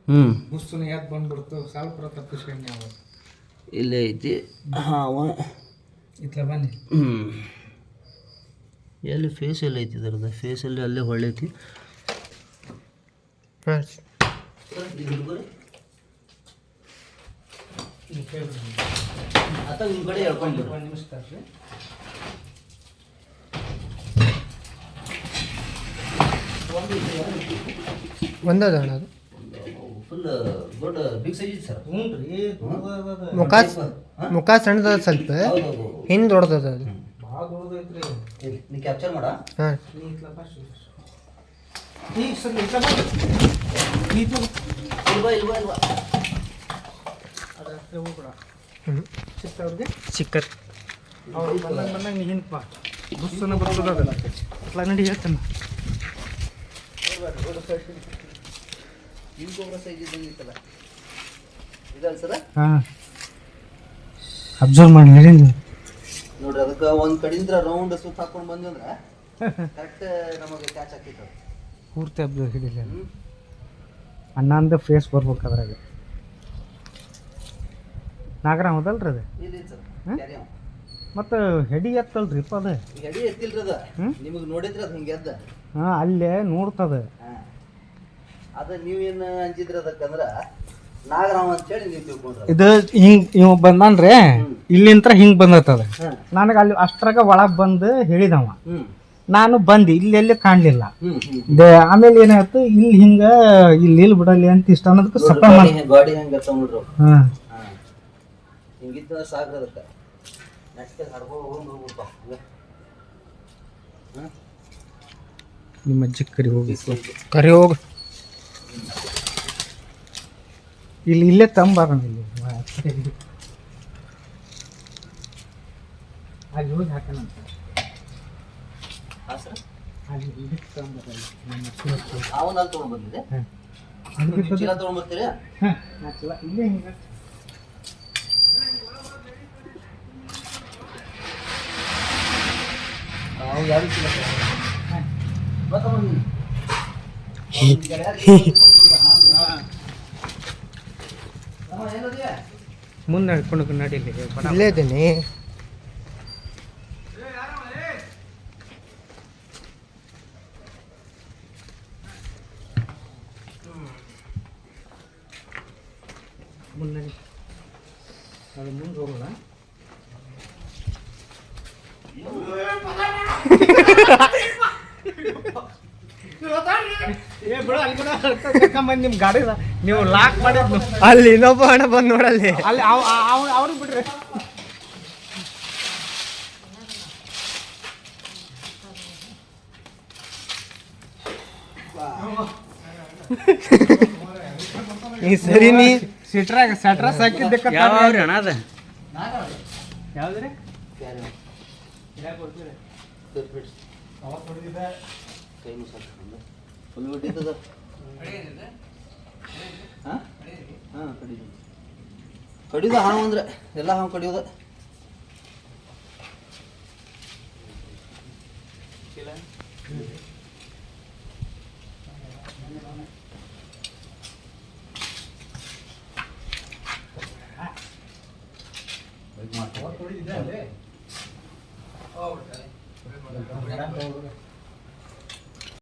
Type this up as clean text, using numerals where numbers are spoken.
ಬುಸ್ಸುನ ಯಾಕೆ ಬಂದ್ಬಿಡ್ತು ಸ್ವಲ್ಪ ತಪ್ಪಿಸ್ಕೊಂಡು ನಾವು ಇಲ್ಲೇ ಐತಿ ಹಾವ ಇತ್ಲ ಬನ್ನಿ ಎಲ್ಲಿ ಫೇಸ್ ಎಲ್ಲ ಐತಿ ಇದರದ ಫೇಸಲ್ಲಿ ಅಲ್ಲೇ ಹೊಳ್ಳೈತಿ ಅಥವಾ ನಿಮ್ಮ ಕಡೆ ಹೇಳ್ಕೊಂಡು ಒಂದು ನಿಮಿಷ ತರ್ರಿ ಒಂದದ ಅಣ್ಣ ಅದು ಫುಲ್ ದೊಡ್ಡ ಬಿಗ್ ಸೈಜ್ ಐತಿ ಸರ್ ಹ್ಞೂ ರೀ ಮುಖ ಸಣ್ಣದ ಸ್ವಲ್ಪ ಹಿಂದೆ ದೊಡ್ಡದ ಅದು ಭಾಳ ದೊಡ್ಡದೈತ್ರಿ ನೀ ಕ್ಯಾಪ್ಚರ್ ಮಾಡ ಹಾಂ ನೀ ಇತ್ಲ ಫಸ್ಟ್ ಈಗ ಸರ್ ಇತ್ಲ ಬಾ ಇಲ್ವಾ ಇಲ್ವಾ ಇಲ್ವಾ ಅದ ಹೋಗ್ಬಿಡ ಹ್ಞೂ ಚಿಕ್ಕವ್ರಿಗೆ ಚಿಕ್ಕರ್ ಅವ್ರು ಬಂದಂಗೆ ನೀ ಹಿಂದೆ ಬಾ ಬುಸ್ಸನ ಬರ್ತದ ಅದಲ್ಲ ಅಟ್ಲ ನಡಿ ಹೇಳ್ತಾನೆ ಈಗ ಗೊಬ್ಬರ ಸೈಜ್ ಇದ್ದಂಗಿತ್ತಲ್ಲ ಇದಲ್ಲ ಸರ ಹಾಂ ಅಬ್ಸರ್ವ್ ಮಾಡಿ ಹೇಳಿಂದ ನೋಡ್ರಿ ಅದಕ್ಕೆ ಒಂದು ಕಡೆಯಿಂದ ರೌಂಡ್ ಸುತ್ತ ಹಾಕೊಂಡು ಬಂದ್ವಿ ಅಂದ್ರೆ ಕರೆಕ್ಟ್ ನಮಗೆ ಕ್ಯಾಚ್ ಹಾಕಿತ್ತು ಪೂರ್ತಿ ಅಬ್ಸರ್ವ್ ಹಿಡಿಲ್ಲ ಅಣ್ಣಂದ ಫೇಸ್ ಬರ್ಬೇಕು ಅದ್ರಾಗ ನಾಗರಾಮ್ ಅದಲ್ರಿ ಅದು ಇಲ್ಲ ಸರ್ ಕ್ಯಾರಿ ಮತ್ತು ಹೆಡಿ ಎತ್ತಲ್ರಿಪ್ಪ ಅದು ಎಡಿ ಎತ್ತಿಲ್ರಿ ಅದ ನಿಮಗೆ ನೋಡಿದ್ರೆ ಅದು ಹಿಂಗೆ ಎದ್ದ ಹಾಂ ಅಲ್ಲೇ ನೋಡ್ತದ ಅದ ನೀವೇನು ಅಂಜಿದ್ರಿ ಅದಕ್ಕಂದ್ರ ನಾಗರಾಮ ಅಂತೇಳಿ ನೀವು ತಿಳ್ಕೊಂಡ್ರ ಇದು ಹಿಂಗೆ ಇವ ಬಂದಾನ್ರಿ ಇಲ್ಲಿಂತ್ರ ಹಿಂಗೆ ಬಂದತ್ತದ ನನಗೆ ಅಲ್ಲಿ ಅಷ್ಟ್ರಾಗ ಒಳಗೆ ಬಂದು ಹೇಳಿದವ ನಾನು ಬಂದು ಇಲ್ಲೆಲ್ಲಿ ಕಾಣಲಿಲ್ಲ ಆಮೇಲೆ ಏನಾಯ್ತು ಇಲ್ಲಿ ಹಿಂಗೆ ಇಲ್ಲಿ ಬಿಡಲಿ ಅಂತ ಇಷ್ಟ ಅನ್ನೋದಕ್ಕೆ ಸಪ್ಪ ಗಾಡಿ ಹೆಂಗೆ ಇರ್ತಾವ ನೋಡ್ರಿ ಹಾಂ ಹಿಂಗಿತ್ತಂದ್ರೆ ಸಾಕ್ರಿ ಅದಕ್ಕೆ ನೆಕ್ಸ್ಟ್ ಹಡ್ಕೊಂಡು ಹೋಗ್ಬಿಡ್ಪ ನಿಮ್ಮ ಅಜ್ಜಿ ಕರಿ ಹೋಗಿ ಕರಿ ಹೋಗು ಇಲ್ಲೇ ತಂಬಾರ ಇಲ್ಲಿ ಅಲ್ಲಿ ಹೋಗಿ ಹಾಕೋಣಂತ ಅಲ್ಲಿ ಇದಕ್ಕೆ ತಂಬಾರಲ್ಲಿ ಅವನ್ನ ಅಲ್ಲಿ ತೊಗೊಂಡು ಬಂದಿದೆ ಚೀಲ ತೊಗೊಂಡು ಬರ್ತೀರಿ ಹಾಂ ಇಲ್ಲೇ ಹಿಂಗೆ ನಾವು ಯಾರು ಚೀಲ ಮುಂದೆ ನಡ್ಕೊಂಡು ನಡೀಲಿ ಇಲ್ಲೇ ಇದ್ದೀನಿ ಮುಂದೆ ಅದು ಮುಂದೆ ಹೋಗೋಣ ನಿಮ್ಮ ಗಾಡಿ ನೀವು ಲಾಕ್ ಮಾಡಿದ್ನು ಅಲ್ಲಿ ಇನ್ನೊಬ್ಬ ಹಣ ಬಂದು ನೋಡಲ್ಲಿ ಅಲ್ಲಿ ಅವ್ರಿಗೆ ಬಿಡ್ರಿ ಈ ಸರಿ ನೀ ಸೆಟ್ರಾಸ್ ಹಾಕಿದ್ದಕ್ಕೆ ಅಣ್ಣ ಅದ ಯಾವ್ದ್ರಿ ಕೈ ಮುಸಾಕ ಫುಲ್ ಬಿಟ್ಟಿದ್ದದ ಹಾಂ ಕಡಿದು ಹಾವು ಅಂದ್ರೆ ಎಲ್ಲ ಹಾವು ಕಡಿಯೋದ